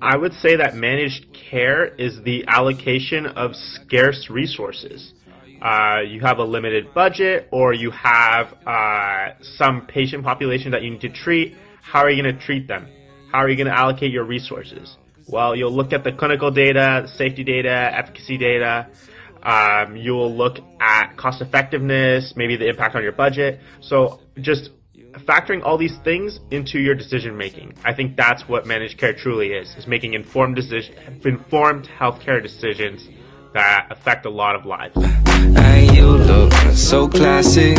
I would say that managed care is the allocation of scarce resources. You have a limited budget, or you have some patient population that you need to treat. How are you going to treat them? How are you going to allocate your resources? Well, you'll look at the clinical data, safety data, efficacy data. You'll look at cost effectiveness, maybe the impact on your budget. So just factoring all these things into your decision making. I think that's what managed care truly is making informed healthcare decisions that affect a lot of lives. And you look so classic.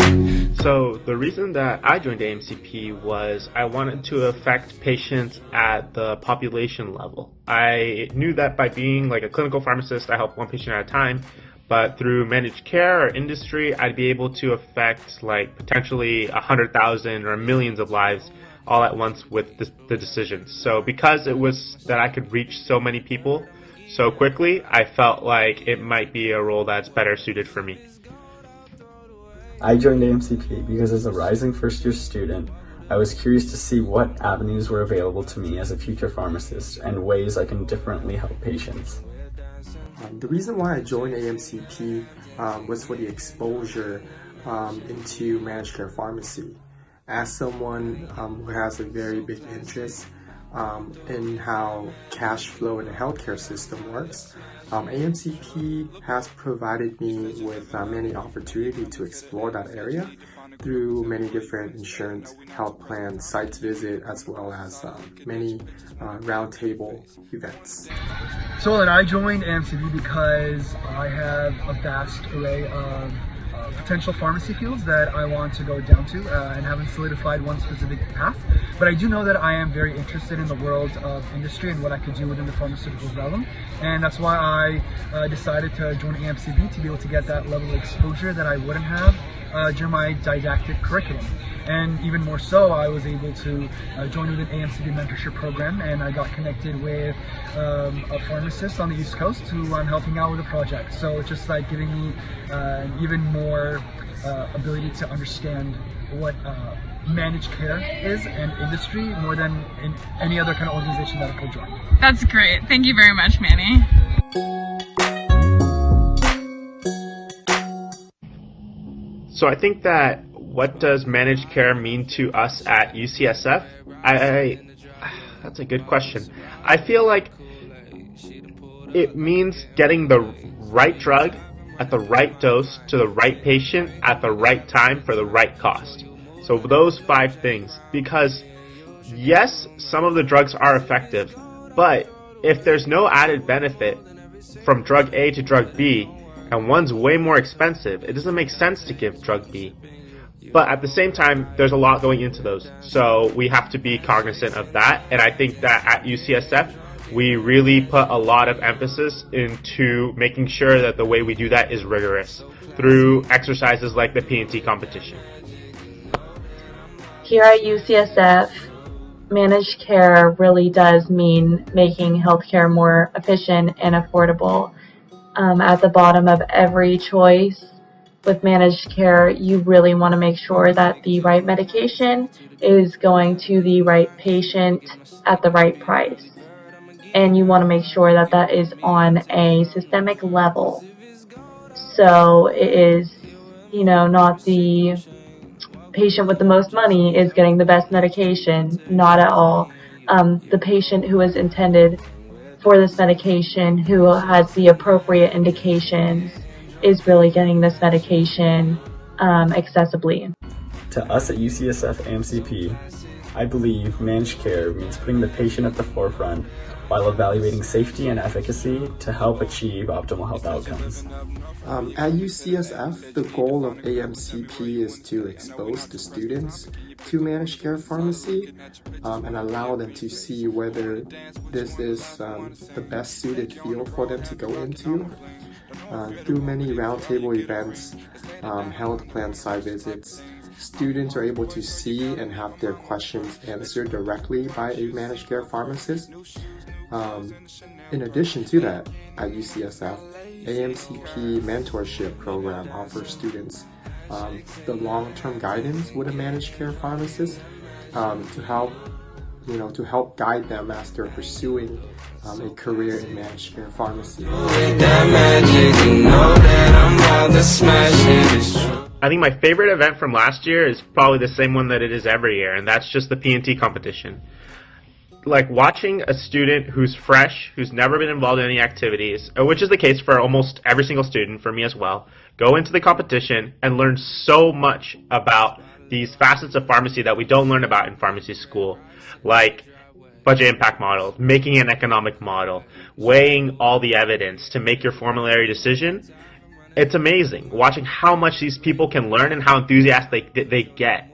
So the reason that I joined AMCP was I wanted to affect patients at the population level. I knew that by being like a clinical pharmacist, I help one patient at a time. But through managed care or industry, I'd be able to affect like potentially 100,000 or millions of lives all at once with the decisions. So because it was that I could reach so many people so quickly, I felt like it might be a role that's better suited for me. I joined AMCP because as a rising first-year student, I was curious to see what avenues were available to me as a future pharmacist and ways I can differently help patients. The reason why I joined AMCP was for the exposure into managed care pharmacy. As someone who has a very big interest in how cash flow in the healthcare system works, AMCP has provided me with many opportunities to explore that area through many different insurance health plan sites visit, as well as many roundtable events. So then I joined AMCP because I have a vast array of potential pharmacy fields that I want to go down to and haven't solidified one specific path. But I do know that I am very interested in the world of industry and what I could do within the pharmaceutical realm. And that's why I decided to join AMCP, to be able to get that level of exposure that I wouldn't have during my didactic curriculum. And even more so, I was able to join with an AMCP mentorship program, and I got connected with a pharmacist on the East Coast who I'm helping out with a project. So it's just like giving me even more ability to understand what managed care is and industry more than in any other kind of organization that I could join. That's great. Thank you very much, Manny. So I think that what does managed care mean to us at UCSF? That's a good question. I feel like it means getting the right drug at the right dose to the right patient at the right time for the right cost. So those 5 things. Because yes, some of the drugs are effective, but if there's no added benefit from drug A to drug B, and one's way more expensive, it doesn't make sense to give drug B. But at the same time, there's a lot going into those. So we have to be cognizant of that. And I think that at UCSF, we really put a lot of emphasis into making sure that the way we do that is rigorous through exercises like the P&T competition. Here at UCSF, managed care really does mean making healthcare more efficient and affordable. At the bottom of every choice with managed care, you really want to make sure that the right medication is going to the right patient at the right price. And you want to make sure that that is on a systemic level. So it is, not the patient with the most money is getting the best medication, not at all. The patient who is intended for this medication, who has the appropriate indications, is really getting this medication accessibly. To us at UCSF AMCP, I believe managed care means putting the patient at the forefront while evaluating safety and efficacy to help achieve optimal health outcomes. At UCSF, the goal of AMCP is to expose the students to managed care pharmacy and allow them to see whether this is the best suited field for them to go into. Through many roundtable events, health plan site visits, students are able to see and have their questions answered directly by a managed care pharmacist. In addition to that, at UCSF, AMCP mentorship program offers students the long-term guidance with a managed care pharmacist to help to help guide them as they're pursuing a career in managed care pharmacy. I think my favorite event from last year is probably the same one that it is every year, and that's just the P&T competition. Like watching a student who's fresh, who's never been involved in any activities, which is the case for almost every single student, for me as well, go into the competition and learn so much about these facets of pharmacy that we don't learn about in pharmacy school, like budget impact models, making an economic model, weighing all the evidence to make your formulary decision. It's amazing watching how much these people can learn and how enthusiastic they get.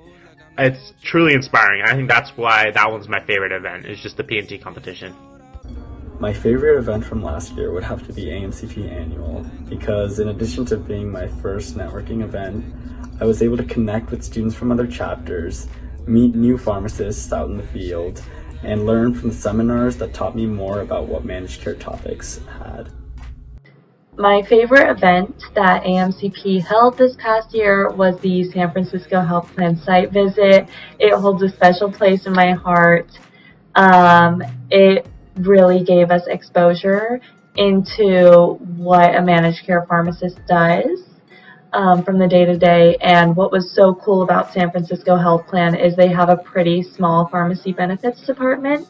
It's truly inspiring. I think that's why that one's my favorite event, is just the P&T competition. My favorite event from last year would have to be AMCP Annual, because in addition to being my first networking event, I was able to connect with students from other chapters, meet new pharmacists out in the field, and learn from the seminars that taught me more about what managed care topics had. My favorite event that AMCP held this past year was the San Francisco Health Plan site visit. It holds a special place in my heart. It really gave us exposure into what a managed care pharmacist does from the day-to-day. And what was so cool about San Francisco Health Plan is they have a pretty small pharmacy benefits department.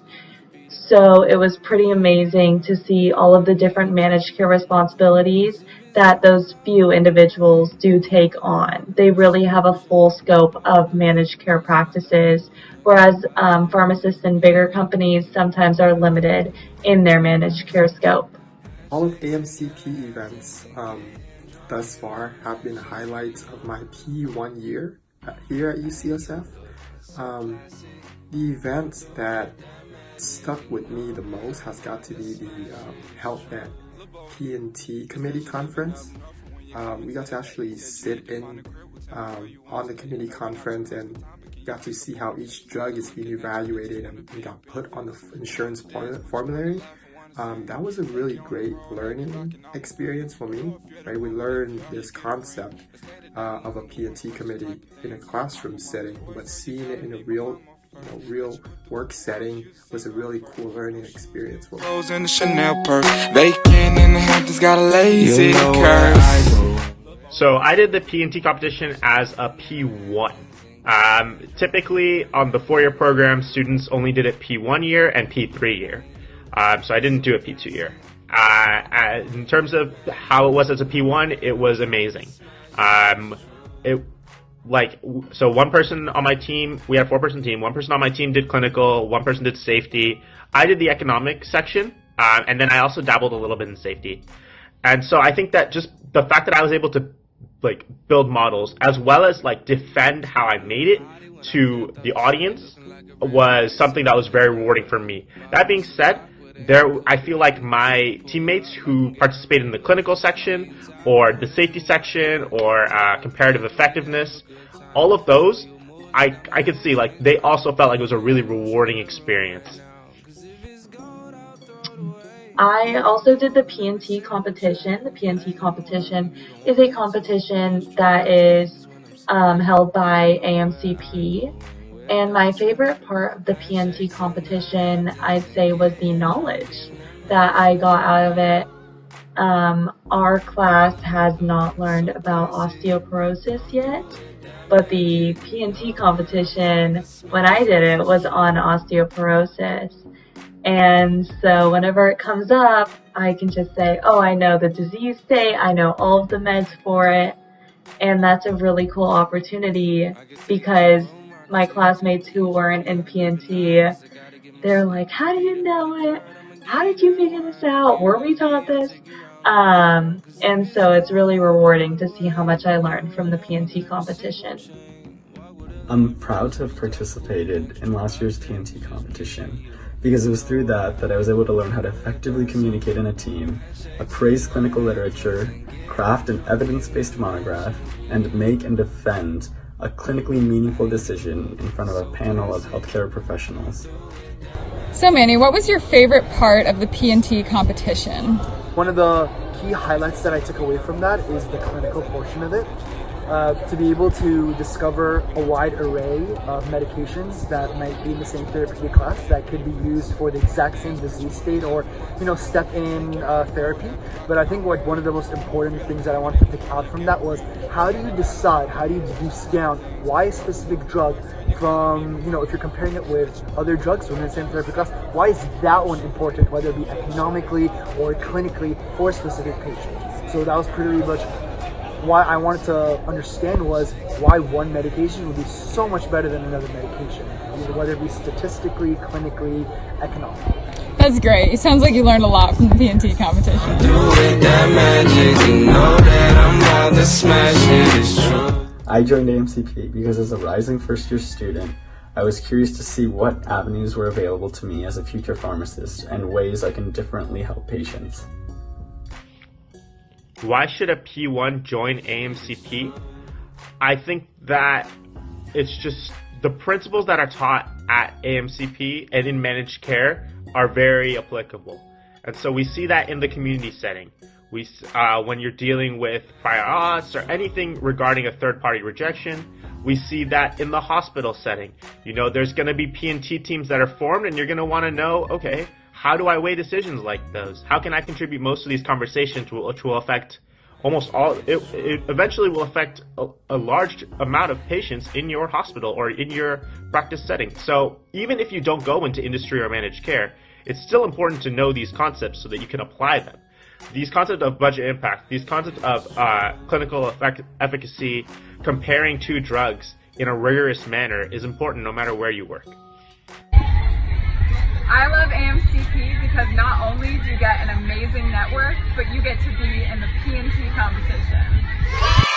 So it was pretty amazing to see all of the different managed care responsibilities that those few individuals do take on. They really have a full scope of managed care practices, whereas pharmacists in bigger companies sometimes are limited in their managed care scope. All of AMCP events thus far have been highlights of my P1 year here at UCSF. The events that stuck with me the most has got to be the Health Net P&T Committee Conference. We got to actually sit in on the committee conference and got to see how each drug is being evaluated and got put on the insurance formulary. That was a really great learning experience for me. Right? We learned this concept of a P&T committee in a classroom setting, but seeing it in a real work setting was a really cool learning experience for me. So I did the P&T competition as a P1. Typically on the 4-year program, students only did it P1 year and P3 year. So I didn't do a P2 year. In terms of how it was as a P1, it was amazing. So one person on my team, we had a 4-person team, one person on my team did clinical, one person did safety. I did the economic section, and then I also dabbled a little bit in safety. And so I think that just the fact that I was able to build models as well as defend how I made it to the audience was something that was very rewarding for me. That being said, I feel like my teammates who participated in the clinical section or the safety section or comparative effectiveness, all of those, I could see they also felt like it was a really rewarding experience. I also did the P&T competition. The P&T competition is a competition that is held by AMCP. And my favorite part of the P&T competition, I'd say, was the knowledge that I got out of it. Our class has not learned about osteoporosis yet, but the P&T competition, when I did it, was on osteoporosis. And so whenever it comes up, I can just say, oh, I know the disease state, I know all of the meds for it. And that's a really cool opportunity because my classmates who weren't in P&T, they're like, how do you know it? How did you figure this out? Were we taught this? And so it's really rewarding to see how much I learned from the P&T competition. I'm proud to have participated in last year's P&T competition because it was through that I was able to learn how to effectively communicate in a team, appraise clinical literature, craft an evidence-based monograph, and make and defend a clinically meaningful decision in front of a panel of healthcare professionals. So Manny, what was your favorite part of the P&T competition? One of the key highlights that I took away from that is the clinical portion of it. to be able to discover a wide array of medications that might be in the same therapeutic class that could be used for the exact same disease state or, step in therapy. But I think one of the most important things that I wanted to pick out from that was, how do you decide, how do you deduce down why a specific drug from, if you're comparing it with other drugs within the same therapeutic class, why is that one important, whether it be economically or clinically for a specific patient? So that was pretty much why I wanted to understand, was why one medication would be so much better than another medication, whether it be statistically, clinically, economically. That's great. It sounds like you learned a lot from the P&T competition. Doing that magic, you know that I'm about to smash it, it's true. I joined Amcp because as a rising first-year student, I was curious to see what avenues were available to me as a future pharmacist and ways I can differently help patients. Why should a P1 join AMCP? I think that it's just the principles that are taught at AMCP and in managed care are very applicable. And so we see that in the community setting. When you're dealing with prior auths or anything regarding a third-party rejection, we see that in the hospital setting. There's going to be P&T teams that are formed, and you're going to want to know, okay, how do I weigh decisions like those? How can I contribute most of these conversations, which will affect almost all, it eventually will affect a large amount of patients in your hospital or in your practice setting. So even if you don't go into industry or managed care, it's still important to know these concepts so that you can apply them. These concepts of budget impact, these concepts of clinical efficacy, comparing two drugs in a rigorous manner is important no matter where you work. I love AMCP because not only do you get an amazing network, but you get to be in the P&T competition.